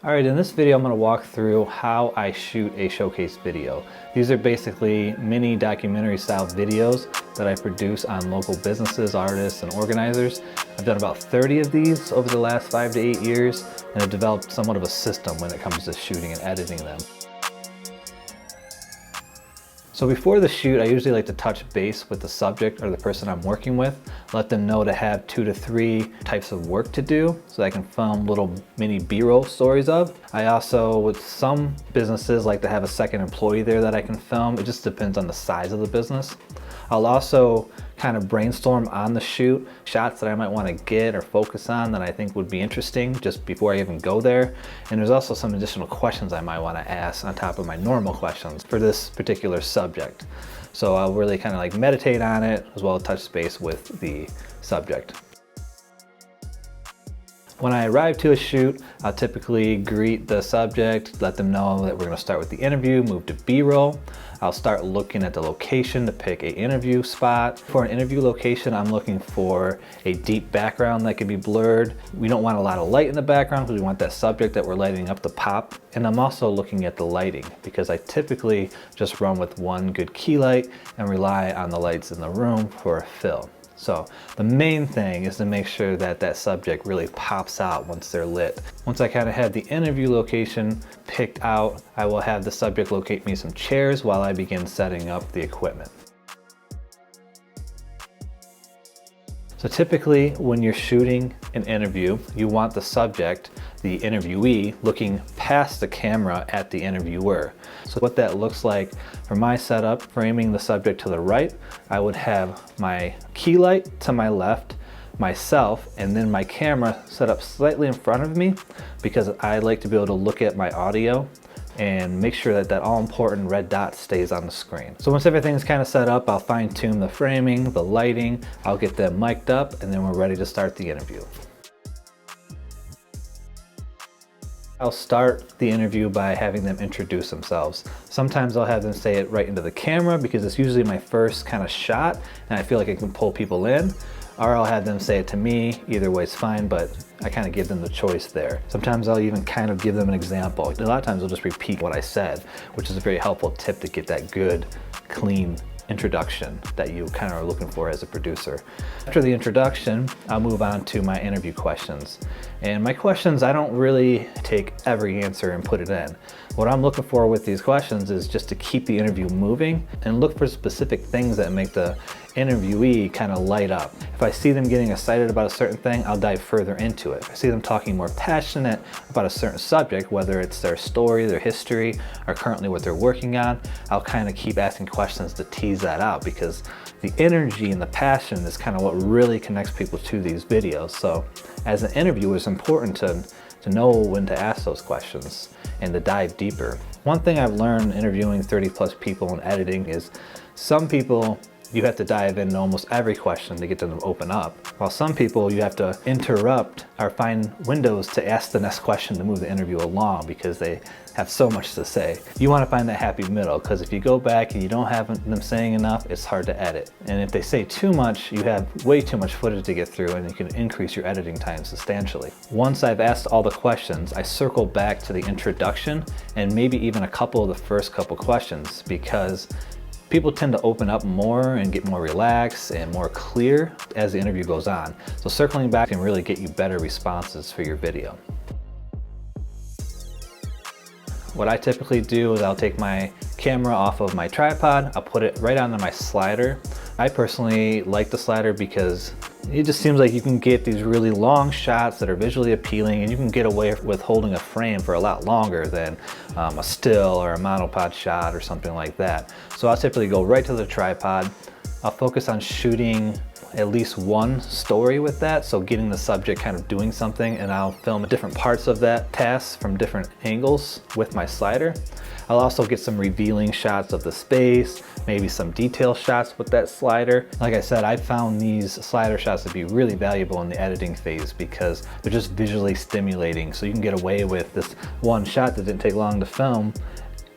Alright, in this video I'm going to walk through how I shoot a showcase video. These are basically mini documentary style videos that I produce on local businesses, artists, and organizers. I've done about 30 of these over the last 5 to 8 years and have developed somewhat of a system when it comes to shooting and editing them. So before the shoot, I usually like to touch base with the subject or the person I'm working with, let them know to have 2 to 3 types of work to do so I can film little mini B-roll stories of. I also, with some businesses, like to have a second employee there that I can film. It just depends on the size of the business. I'll also kind of brainstorm on the shoot shots that I might want to get or focus on that I think would be interesting just before I even go there. And there's also some additional questions I might want to ask on top of my normal questions for this particular subject. So I'll really kind of like meditate on it as well as touch base with the subject. When I arrive to a shoot, I'll typically greet the subject, let them know that we're going to start with the interview, move to B-roll. I'll start looking at the location to pick an interview spot. For an interview location, I'm looking for a deep background that can be blurred. We don't want a lot of light in the background because we want that subject that we're lighting up to pop. And I'm also looking at the lighting because I typically just run with one good key light and rely on the lights in the room for a fill. So the main thing is to make sure that that subject really pops out once they're lit. Once I kind of have the interview location picked out, I will have the subject locate me some chairs while I begin setting up the equipment. So typically when you're shooting an interview, you want the subject, the interviewee, looking past the camera at the interviewer. So what that looks like for my setup, framing the subject to the right, I would have my key light to my left, myself, and then my camera set up slightly in front of me because I like to be able to look at my audio and make sure that that all-important red dot stays on the screen. So once everything's kind of set up, I'll fine-tune the framing, the lighting, I'll get them mic'd up, and then we're ready to start the interview. I'll start the interview by having them introduce themselves. Sometimes I'll have them say it right into the camera because it's usually my first kind of shot and I feel like I can pull people in. Or I'll have them say it to me. Either way is fine, but I kind of give them the choice there. Sometimes I'll even kind of give them an example. A lot of times I'll just repeat what I said, which is a very helpful tip to get that good, clean introduction that you kind of are looking for as a producer. After the introduction, I'll move on to my interview questions. And my questions, I don't really take every answer and put it in. What I'm looking for with these questions is just to keep the interview moving and look for specific things that make the interviewee kind of light up. If I see them getting excited about a certain thing, I'll dive further into it. If I see them talking more passionate about a certain subject, whether it's their story, their history, or currently what they're working on, I'll kind of keep asking questions to tease that out because the energy and the passion is kind of what really connects people to these videos. So as an interviewer, it's important to know when to ask those questions and to dive deeper. One thing I've learned interviewing 30 plus people and editing is some people you have to dive into almost every question to get them to open up, while some people you have to interrupt or find windows to ask the next question to move the interview along because they have so much to say. You want to find that happy middle because if you go back and you don't have them saying enough, it's hard to edit. And if they say too much, you have way too much footage to get through and you can increase your editing time substantially. Once I've asked all the questions, I circle back to the introduction and maybe even a couple of the first couple questions because people tend to open up more and get more relaxed and more clear as the interview goes on. So circling back can really get you better responses for your video. What I typically do is I'll take my camera off of my tripod, I'll put it right onto my slider. I personally like the slider because it just seems like you can get these really long shots that are visually appealing and you can get away with holding a frame for a lot longer than a still or a monopod shot or something like that. So I'll typically go right to the tripod. I'll focus on shooting at least one story with that, so getting the subject kind of doing something, and I'll film different parts of that task from different angles with my slider. I'll also get some revealing shots of the space, maybe some detail shots with that slider. Like I said, I found these slider shots to be really valuable in the editing phase because they're just visually stimulating, so you can get away with this one shot that didn't take long to film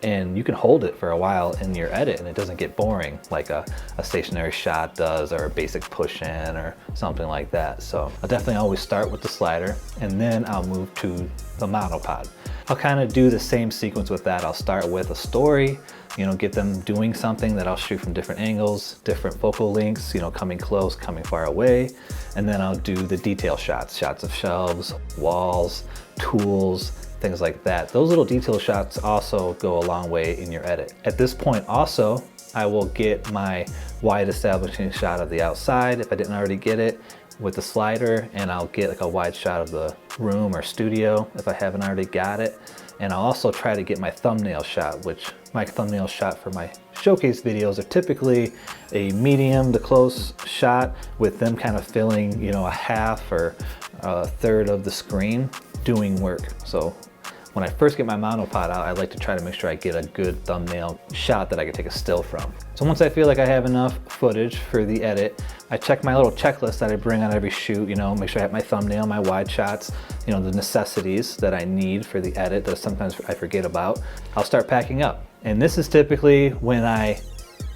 and you can hold it for a while in your edit and it doesn't get boring like a stationary shot does, or a basic push-in or something like that. So I'll definitely always start with the slider and then I'll move to the monopod. I'll kind of do the same sequence with that. I'll start with a story, you know, get them doing something that I'll shoot from different angles, different focal lengths, you know, coming close, coming far away. And then I'll do the detail shots, shots of shelves, walls, tools, things like that. Those little detail shots also go a long way in your edit. At this point also, I will get my wide establishing shot of the outside if I didn't already get it with the slider, and I'll get like a wide shot of the room or studio if I haven't already got it. And I'll also try to get my thumbnail shot, which my thumbnail shot for my showcase videos are typically a medium to close shot with them kind of filling, you know, a half or a third of the screen doing work. So when I first get my monopod out, I like to try to make sure I get a good thumbnail shot that I can take a still from. So once I feel like I have enough footage for the edit, I check my little checklist that I bring on every shoot, you know, make sure I have my thumbnail, my wide shots, you know, the necessities that I need for the edit that sometimes I forget about. I'll start packing up. And this is typically when I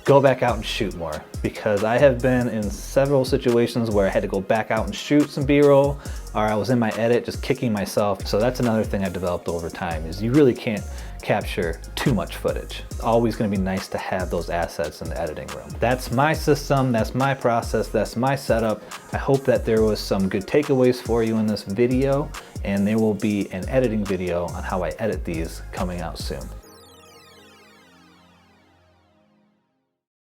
go back out and shoot more, because I have been in several situations where I had to go back out and shoot some B-roll, or I was in my edit just kicking myself. So that's another thing I developed over time, is you really can't capture too much footage. It's always going to be nice to have those assets in the editing room. That's my system, that's my process, that's my setup. I hope that there was some good takeaways for you in this video, and there will be an editing video on how I edit these coming out soon.